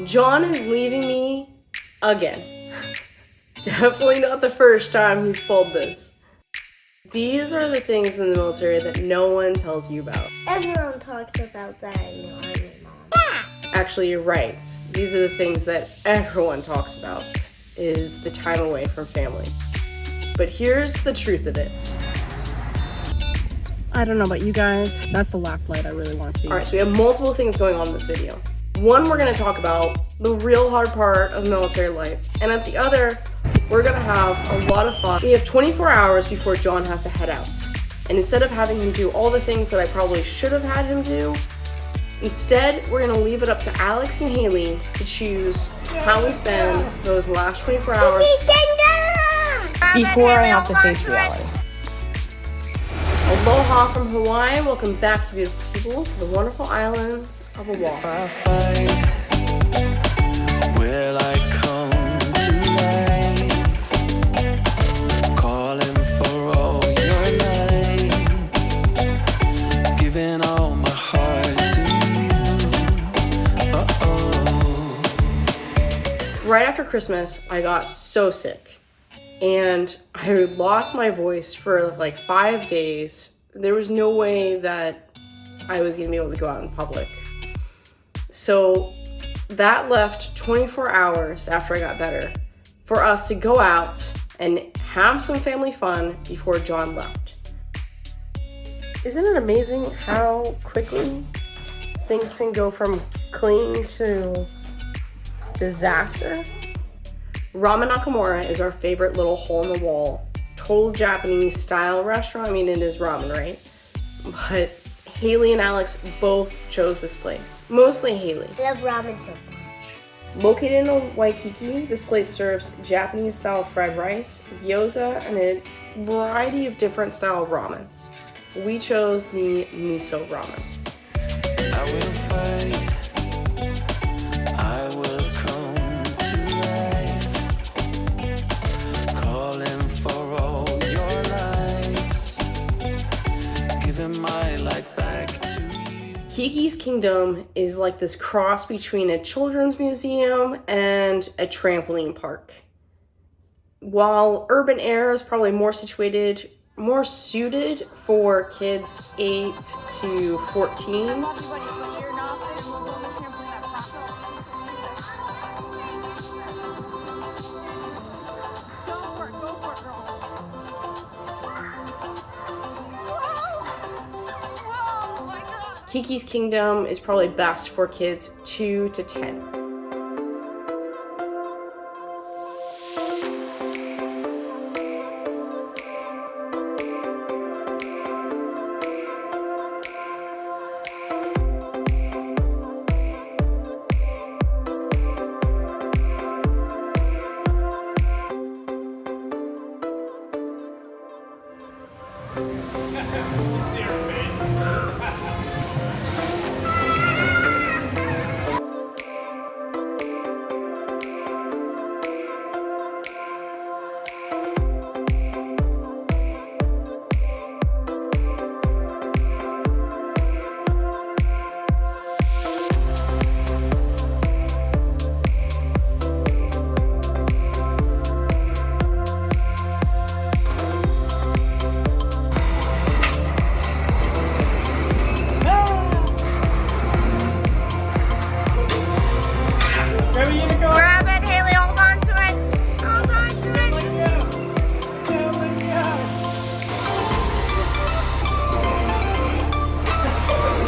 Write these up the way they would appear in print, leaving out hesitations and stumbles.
John is leaving me again. Definitely not the first time he's pulled this. These are the things in the military that no one tells you about. Everyone talks about that in the Army, Mom. Actually, you're right. These are the things that everyone talks about, is the time away from family. But here's the truth of it. I don't know about you guys. That's the last light I really want to see. All right, so we have multiple things going on in this video. One, we're gonna talk about the real hard part of military life. And at the other, we're gonna have a lot of fun. We have 24 hours before John has to head out. And instead of having him do all the things that I probably should have had him do, instead, we're gonna leave it up to Alex and Haley to choose how we spend those last 24 hours Before I have to face reality. Aloha from Hawaii. Welcome back, you beautiful people, to the wonderful islands of Oahu. If I fight, will I come to life? Calling for all your light, giving all my heart to you. Uh-oh. Right after Christmas, I got so sick. And I lost my voice for like 5 days. There was no way that I was gonna be able to go out in public. So that left 24 hours after I got better for us to go out and have some family fun before John left. Isn't it amazing how quickly things can go from clean to disaster? Ramen Nakamura is our favorite little hole-in-the-wall, total Japanese style restaurant. I mean, it is ramen, right? But Haley and Alex both chose this place. Mostly Haley. I love ramen so much. Located in Waikiki, this place serves Japanese style fried rice, gyoza, and a variety of different style ramens. We chose the miso ramen. I will fight. I will come to life, calling for all your lights, giving my life back to you. Keiki's Kingdom is like this cross between a children's museum and a trampoline park. While Urban Air is probably more suited for kids 8 to 14. Keiki's Kingdom is probably best for kids 2 to 10. Grab it, Haley, hold on to it. Hold on to it.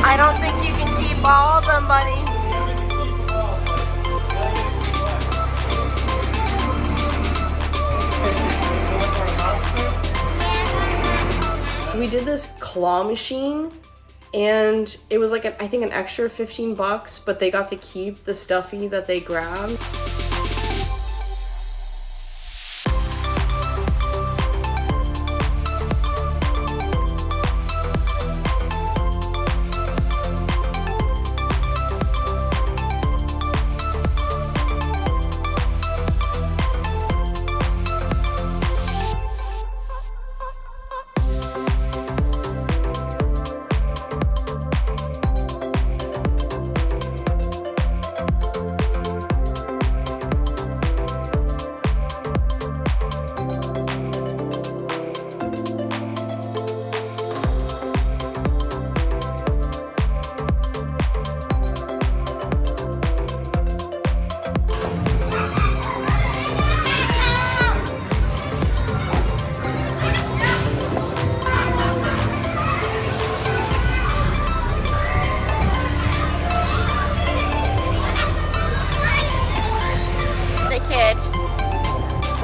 I don't think you can keep all of them, buddy. So we did this claw machine, and it was like I think an extra $15, but they got to keep the stuffy that they grabbed.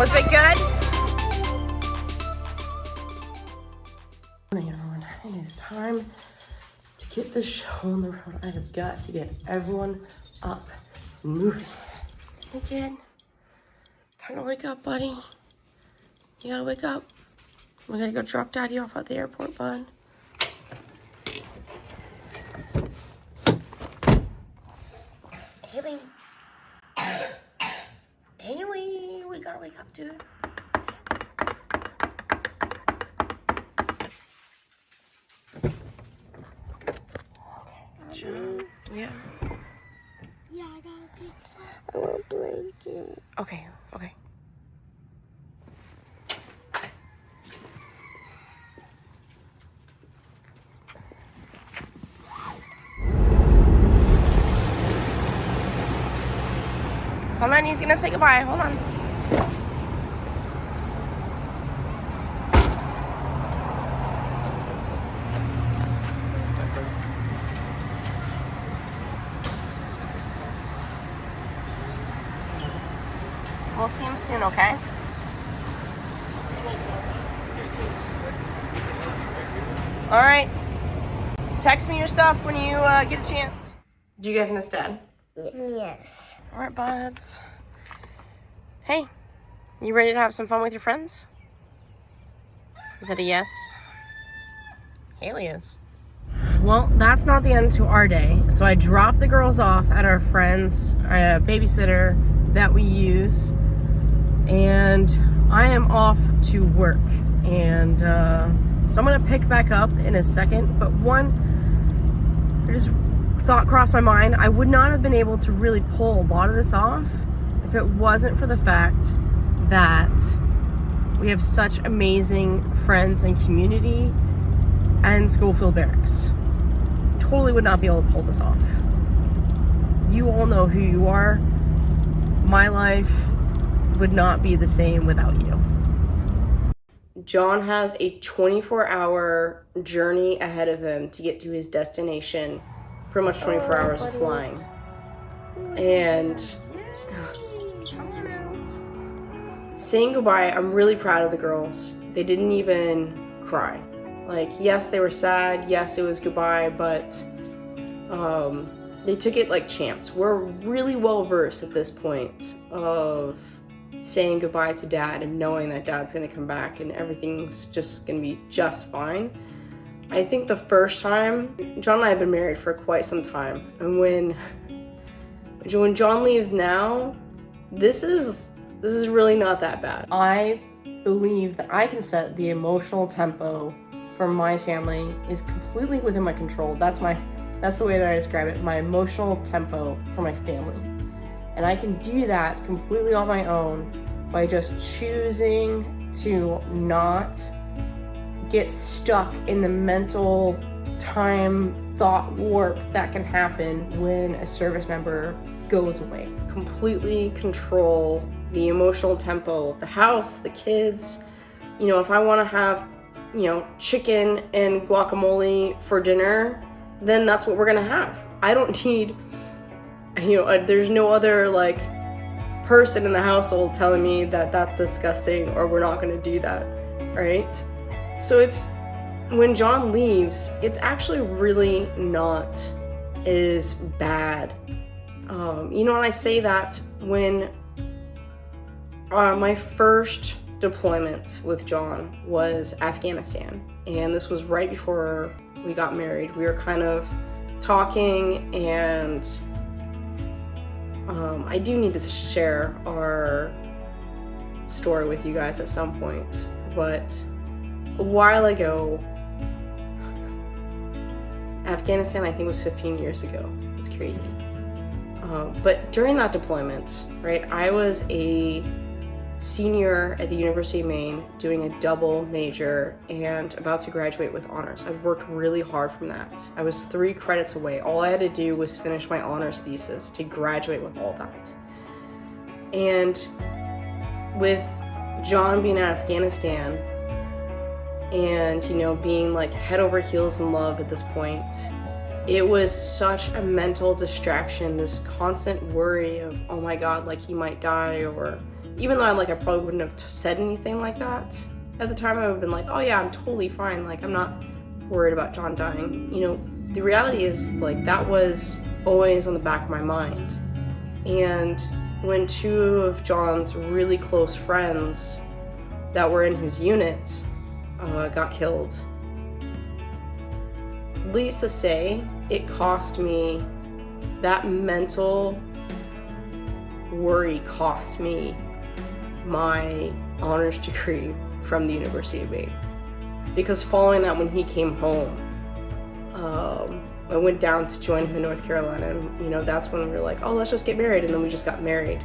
Was it good? Morning, everyone. It is time to get the show on the road. I have got to get everyone up and moving. Hey, kid. Time to wake up, buddy. You gotta wake up. We gotta go drop Daddy off at the airport, bud. Haley. Haley, we gotta wake up, dude. Yeah. Yeah, I got a big I want a blanket. Okay, okay. Hold on, he's gonna say goodbye. Hold on. We'll see him soon, okay? All right. Text me your stuff when you get a chance. Did you guys miss Dad? Yes. All right, buds. Hey, you ready to have some fun with your friends? Is that a yes? Haley is. Well, that's not the end to our day. So I dropped the girls off at our friend's babysitter that we use. And I am off to work. And so I'm going to pick back up in a second. But thought crossed my mind. I would not have been able to really pull a lot of this off if it wasn't for the fact that we have such amazing friends and community and Schofield Barracks. Totally would not be able to pull this off. You all know who you are. My life would not be the same without you. John has a 24-hour journey ahead of him to get to his destination. Pretty much 24 hours of flying. And saying goodbye, I'm really proud of the girls. They didn't even cry. Like, yes, they were sad. Yes, it was goodbye, but they took it like champs. We're really well versed at this point of saying goodbye to Dad and knowing that Dad's gonna come back and everything's just gonna be just fine. I think the first time, John and I have been married for quite some time, and when John leaves now, this is really not that bad. I believe that I can set the emotional tempo for my family is completely within my control. That's the way that I describe it, my emotional tempo for my family. And I can do that completely on my own by just choosing to not get stuck in the mental time thought warp that can happen when a service member goes away. Completely control the emotional tempo of the house, the kids. You know, if I want to have, chicken and guacamole for dinner, then that's what we're gonna have. I don't need, there's no other person in the household telling me that that's disgusting or we're not gonna do that, right? So it's, when John leaves, it's actually really not as bad. And I say that when my first deployment with John was Afghanistan, and this was right before we got married. We were kind of talking, and I do need to share our story with you guys at some point, but a while ago, Afghanistan, I think, was 15 years ago. It's crazy. But during that deployment, right, I was a senior at the University of Maine doing a double major and about to graduate with honors. I worked really hard from that. I was 3 credits away. All I had to do was finish my honors thesis to graduate with all that. And with John being in Afghanistan and, being head over heels in love at this point, it was such a mental distraction, this constant worry of, oh my God, like he might die, or even though I probably wouldn't have said anything like that at the time, I would have been like, oh yeah, I'm totally fine. Like, I'm not worried about John dying. You know, the reality is like that was always on the back of my mind. And when two of John's really close friends that were in his unit got killed, needless to say, it cost me, that mental worry cost me my honors degree from the University of Maine. Because following that, when he came home, I went down to join him in North Carolina, and you know, that's when we were like, oh, let's just get married, and then we just got married.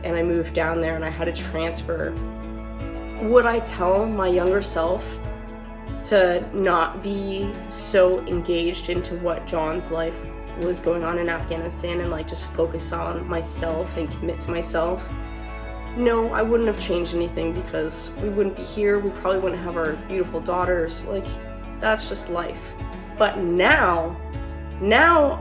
And I moved down there and I had to transfer. Would I tell my younger self to not be so engaged into what John's life was going on in Afghanistan and like just focus on myself and commit to myself? No, I wouldn't have changed anything, because we wouldn't be here. We probably wouldn't have our beautiful daughters. Like, that's just life. But now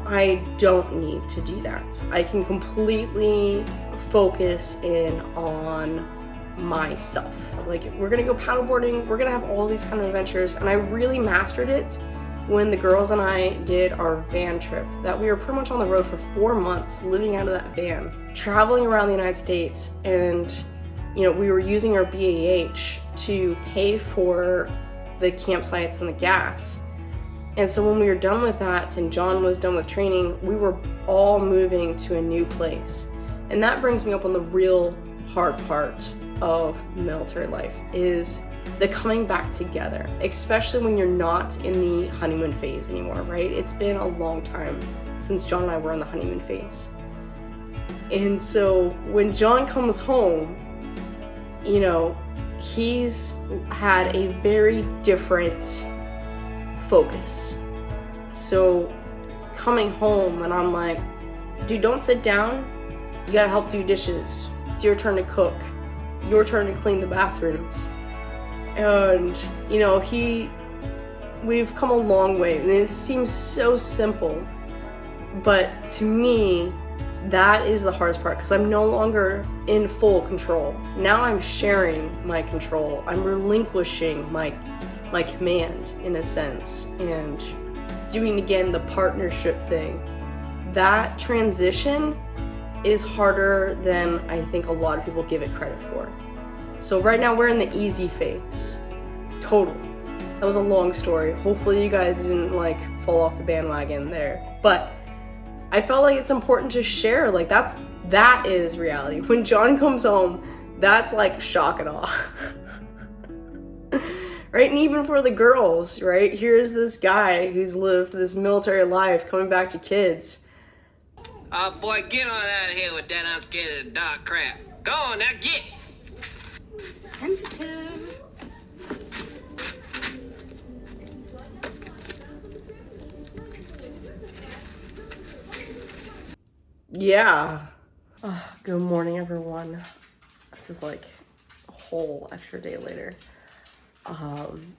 I don't need to do that. I can completely focus in on myself. Like, if we're gonna go paddleboarding, we're gonna have all these kind of adventures, and I really mastered it when the girls and I did our van trip, that we were pretty much on the road for 4 months, living out of that van, traveling around the United States, and you know, we were using our BAH to pay for the campsites and the gas. And so when we were done with that and John was done with training, we were all moving to a new place. And that brings me up on the real hard part of military life, is the coming back together, especially when you're not in the honeymoon phase anymore, right? It's been a long time since John and I were in the honeymoon phase. And so when John comes home, you know, he's had a very different focus. So coming home and I'm like, dude, don't sit down. You gotta help do dishes. It's your turn to cook. Your turn to clean the bathrooms. And, you know, we've come a long way. And it seems so simple, but to me, that is the hardest part, because I'm no longer in full control. Now I'm sharing my control. I'm relinquishing my command, in a sense, and doing again the partnership thing. That transition is harder than I think a lot of people give it credit for. So right now we're in the easy phase. Totally. That was a long story. Hopefully you guys didn't like fall off the bandwagon there. But I felt like it's important to share. Like that is reality. When John comes home, that's like shock and awe. Right? And even for the girls, right? Here's this guy who's lived this military life coming back to kids. Oh boy, get on out of here with that I'm scared of the dark crap. Go on now, get! Sensitive. Yeah. Good morning, everyone. This is like a whole extra day later.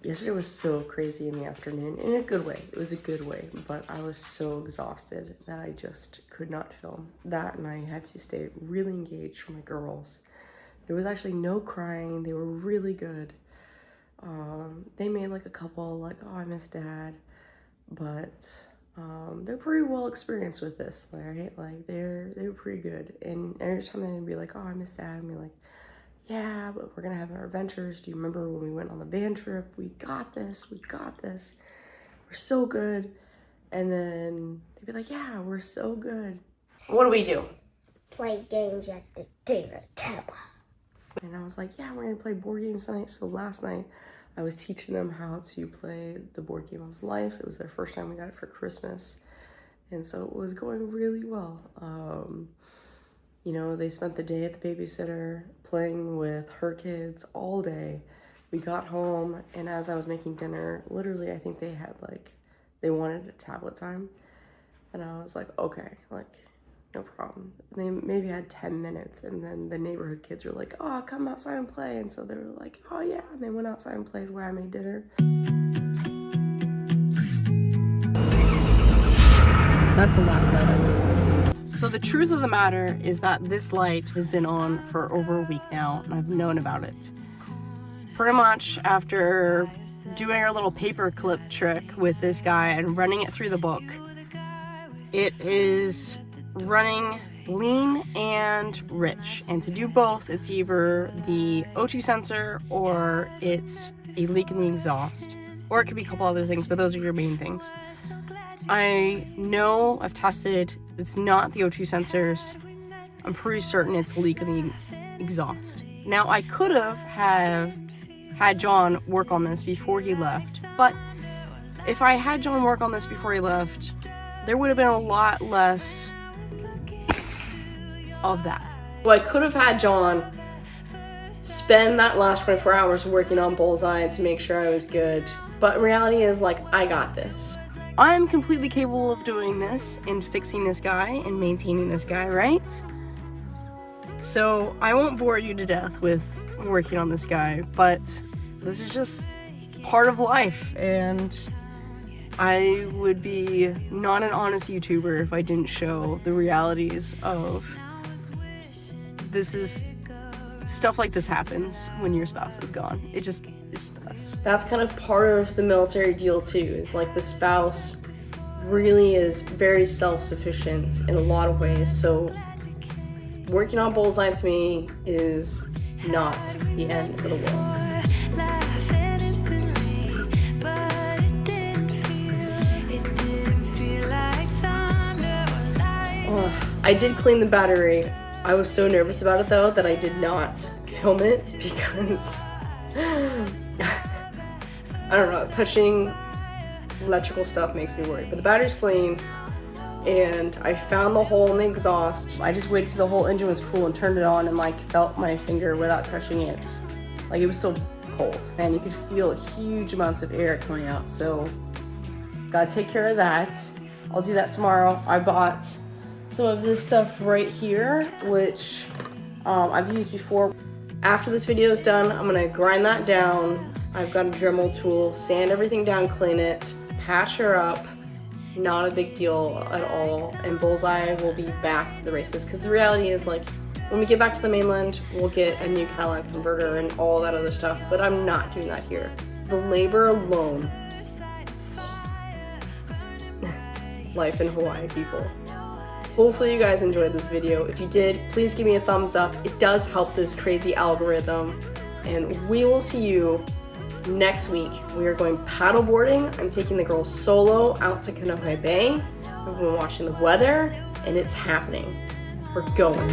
Yesterday was so crazy in the afternoon, in a good way. It was a good way, but I was so exhausted that I just could not film that, and I had to stay really engaged for my girls. There was actually no crying. They were really good. They made like a couple like, oh, I miss dad, but they're pretty well experienced with this, right? Like they were pretty good, and every time they'd be like, oh, I miss dad, and be like, yeah, but we're gonna have our adventures. Do you remember when we went on the van trip? We got this. We're so good. And then they'd be like, yeah, we're so good. What do we do? Play games at the dinner table. And I was like, yeah, we're gonna play board games tonight. So last night I was teaching them how to play the board game of life. It was their first time we got it for Christmas. And so it was going really well. You know, they spent the day at the babysitter playing with her kids all day. We got home, and as I was making dinner, literally, I think they wanted a tablet time. And I was like, okay, like, no problem. They maybe had 10 minutes, and then the neighborhood kids were like, oh, come outside and play. And so they were like, oh, yeah. And they went outside and played where I made dinner. That's the last light I really want to see. So the truth of the matter is that this light has been on for over a week now, and I've known about it. Pretty much after doing our little paper clip trick with this guy and running it through the book, it is running lean and rich. And to do both, it's either the O2 sensor or it's a leak in the exhaust. Or it could be a couple other things, but those are your main things. I know I've tested, it's not the O2 sensors. I'm pretty certain it's a leak in the exhaust. Now, I could have had John work on this before he left, but if I had John work on this before he left, there would have been a lot less of that. So I could have had John spend that last 24 hours working on Bullseye to make sure I was good, but reality is, like, I got this. I'm completely capable of doing this and fixing this guy and maintaining this guy, right? So I won't bore you to death with working on this guy, but this is just part of life, and I would be not an honest YouTuber if I didn't show the realities of this. Is stuff like this happens when your spouse is gone. It just does. That's kind of part of the military deal too, is like the spouse really is very self-sufficient in a lot of ways, so working on Bullseye to me is not the end of the world. I did clean the battery. I was so nervous about it though that I did not film it because I don't know, touching electrical stuff makes me worry. But the battery's clean, and I found the hole in the exhaust. I just waited till the whole engine was cool and turned it on and like felt my finger without touching it. Like it was still cold, and you could feel huge amounts of air coming out. So gotta take care of that. I'll do that tomorrow. I bought some of this stuff right here, which I've used before. After this video is done, I'm gonna grind that down. I've got a Dremel tool, sand everything down, clean it, patch her up. Not a big deal at all, and Bullseye will be back to the races, because the reality is, like, when we get back to the mainland, we'll get a new Cadillac converter and all that other stuff, but I'm not doing that here. The labor alone. Life in Hawaii, people. Hopefully you guys enjoyed this video. If you did, please give me a thumbs up. It does help this crazy algorithm. And we will see you next week. We are going paddleboarding. I'm taking the girls solo out to Kaneohe Bay. I've been watching the weather, and it's happening. We're going.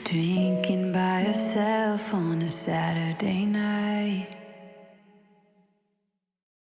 Drinking by yourself on a Saturday night.